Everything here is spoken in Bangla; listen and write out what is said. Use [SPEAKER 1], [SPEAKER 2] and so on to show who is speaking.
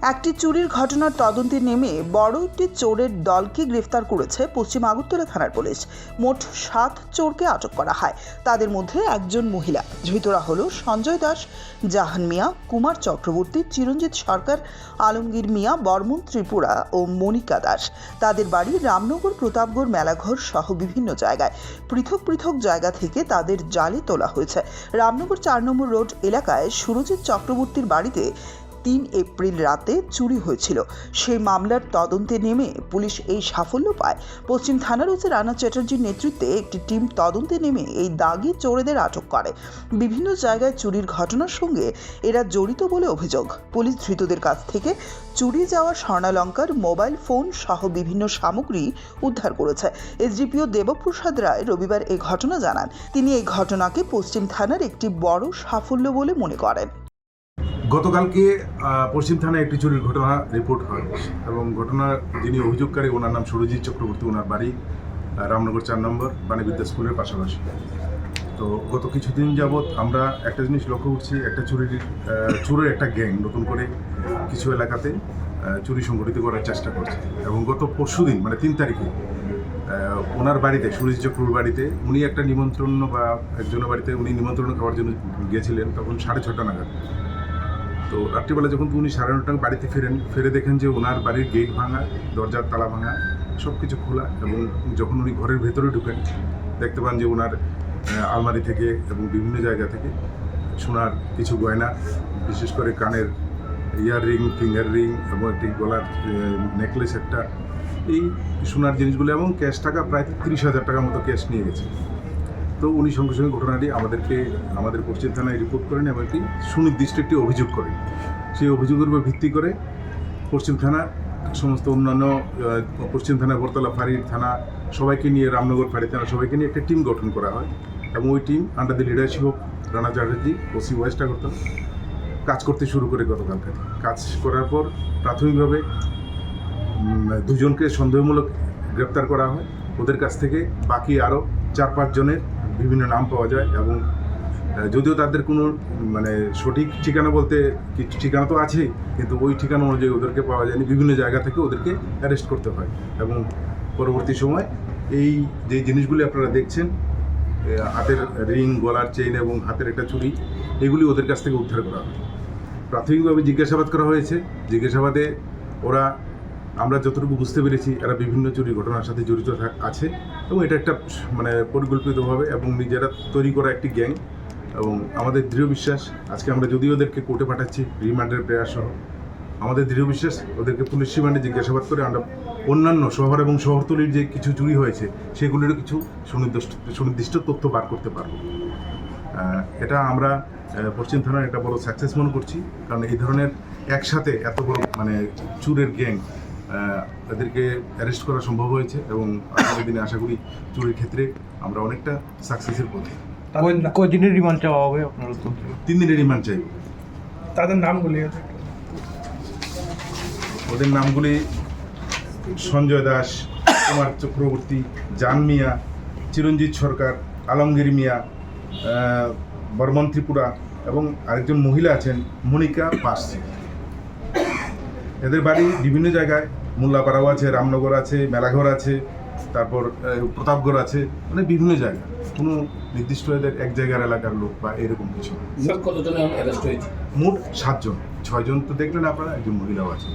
[SPEAKER 1] একটি চুরির ঘটনার তদন্তে নেমে বড় একটি চোরের দলকে গ্রেফতার করেছে পশ্চিম আগরতলা থানার পুলিশ। মোট 7 চোরকে আটক করা হয়। তাদের মধ্যে একজন মহিলা। ধৃতরা হলো সঞ্জয় দাস, জাহান মিয়া, কুমার চক্রবর্তী, চিরঞ্জিত সরকার, আলমগীর মিয়া, বর্মন ত্রিপুরা ও মনিকা দাস। তাদের বাড়ি রামনগর, প্রতাপগড়, মেলাঘর সহ বিভিন্ন জায়গায়। পৃথক পৃথক জায়গা থেকে তাদের জালে তোলা হয়েছে। রামনগর 4 নম্বর রোড এলাকায় সুরজিৎ চক্রবর্তীর বাড়িতে 3 এপ্রিল রাতে চুরি হয়েছিল। সেই মামলার তদন্তে নেমে পুলিশ এই সাফল্য পায়। পশ্চিম থানার ওসি রানা চ্যাটার্জির নেতৃত্বে একটি টিম তদন্তে নেমে এই দাগি চোরেদের আটক করে। বিভিন্ন জায়গায় চুরির ঘটনার সঙ্গে এরা জড়িত বলে অভিযোগ। পুলিশ ধৃতদের কাছ থেকে চুরি যাওয়া স্বর্ণালঙ্কার, মোবাইল ফোন সহ বিভিন্ন সামগ্রী উদ্ধার করেছে। এসডিপিও দেবপ্রসাদ রায় রবিবার এই ঘটনা জানান। তিনি এই ঘটনাকে পশ্চিম থানার একটি বড় সাফল্য বলে মনে করেন।
[SPEAKER 2] গতকালকে পশ্চিম থানায় একটি চুরির ঘটনা রিপোর্ট হয় এবং ঘটনার যিনি অভিযোগকারী ওনার নাম সুরজিৎ চক্রবর্তী। ওনার বাড়ি রামনগর 4 নম্বর বাণীবিদ্যা স্কুলের পাশাপাশি। তো গত কিছুদিন যাবৎ আমরা একটা জিনিস লক্ষ্য করছি, একটা চোরের একটা গ্যাং নতুন করে কিছু এলাকাতে চুরি সংগঠিত করার চেষ্টা করছে। এবং গত পরশুদিন মানে 3 তারিখে ওনার বাড়িতে, সুরজিৎ চক্রবর্তীর বাড়িতে, উনি একটা নিমন্ত্রণ বা একজনের বাড়িতে উনি নিমন্ত্রণ খাওয়ার জন্য গিয়েছিলেন। তখন 6:30 নাগাদ। তো রাত্রিবেলা যখন উনি 9:30 বাড়িতে ফিরে দেখেন যে ওনার বাড়ির গেট ভাঙা, দরজার তালা ভাঙা, সব কিছু খোলা। এবং যখন উনি ঘরের ভেতরে ঢুকেন দেখতে পান যে ওনার আলমারি থেকে এবং বিভিন্ন জায়গা থেকে সোনার কিছু গয়না, বিশেষ করে কানের ইয়াররিং, ফিঙ্গার রিং এবং একটি গলার নেকলেস, একটা এই সোনার জিনিসগুলো এবং ক্যাশ টাকা প্রায় 30,000 টাকার মতো ক্যাশ নিয়ে গেছে। তো উনি সঙ্গে সঙ্গে ঘটনাটি আমাদের পশ্চিম থানায় রিপোর্ট করেন এবং একটি সুনির্দিষ্ট একটি অভিযোগ করেন। সেই অভিযোগের উপর ভিত্তি করে পশ্চিম থানার সমস্ত অন্যান্য পশ্চিম থানা, বরতলা ফাঁড়ির থানা সবাইকে নিয়ে, রামনগর ফাঁড়ি থানা সবাইকে নিয়ে একটা টিম গঠন করা হয়। এবং ওই team under the leadership of Rana Chatterjee, OC West Agartala, কাজ করতে শুরু করে গতকালকে। কাজ করার পর প্রাথমিকভাবে 2 জনকে সন্দেহমূলক গ্রেপ্তার করা হয়। ওদের কাছ থেকে বাকি আরও 4-5 জনের বিভিন্ন নাম পাওয়া যায়। এবং যদিও তাদের কোনো সঠিক ঠিকানা বলতে কিছু ঠিকানা তো আছেই, কিন্তু ওই ঠিকানা অনুযায়ী ওদেরকে পাওয়া যায়নি। বিভিন্ন জায়গা থেকে ওদেরকে অ্যারেস্ট করতে হয়। এবং পরবর্তী সময় এই যে জিনিসগুলি আপনারা দেখছেন, হাতের রিং, গলার চেইন এবং হাতের একটা চুড়ি, এগুলি ওদের কাছ থেকে উদ্ধার করা হয়। প্রাথমিকভাবে জিজ্ঞাসাবাদ করা হয়েছে। জিজ্ঞাসাবাদে আমরা যতটুকু বুঝতে পেরেছি এরা বিভিন্ন চুরি ঘটনার সাথে জড়িত আছে এবং এটা একটা পরিকল্পিতভাবে এবং নিজেরা তৈরি করা একটি গ্যাং। এবং আমাদের দৃঢ় বিশ্বাস, আজকে আমরা যদিও ওদেরকে কোর্টে পাঠাচ্ছি রিমান্ডের প্রেয়ার সহ, আমাদের দৃঢ় বিশ্বাস ওদেরকে পুলিশ রিমান্ডে জিজ্ঞাসাবাদ করে আমরা অন্যান্য শহর এবং শহরতলির যে কিছু চুরি হয়েছে সেগুলিরও কিছু সুনির্দিষ্ট তথ্য বার করতে পারব। এটা আমরা পশ্চিম থানার একটা বড় সাকসেস মনে করছি, কারণ এই ধরনের একসাথে এত বড় চুরের গ্যাং এদেরকে অ্যারেস্ট করা সম্ভব হয়েছে। এবং আগামী দিনে আশা করি চুরির ক্ষেত্রে আমরা অনেকটা সাকসেসের পথে।
[SPEAKER 3] কয়দিনের রিমান্ড চাওয়া হবে আপনারা?
[SPEAKER 2] 3 দিনের রিমান্ড চাইব।
[SPEAKER 3] তাদের নামগুলি?
[SPEAKER 2] ওদের নামগুলি সঞ্জয় দাস, কুমার চক্রবর্তী, জান মিয়া, চিরঞ্জিত সরকার, আলমগীর মিয়া, বর্মন ত্রিপুরা এবং আরেকজন মহিলা আছেন মনিকা দাস। এদের বাড়ি বিভিন্ন জায়গায়, মোল্লাপাড়াও আছে, রামনগর আছে, মেলাঘর আছে, তারপর প্রতাপগড় আছে, বিভিন্ন জায়গা। কোনো নির্দিষ্ট এদের এক জায়গার এলাকার লোক বা এরকম কিছু।
[SPEAKER 4] কতজন অ্যারেস্ট হয়েছে?
[SPEAKER 2] মোট 7 জন। 6 জন তো দেখলেন আপনারা, একজন মহিলাও আছে।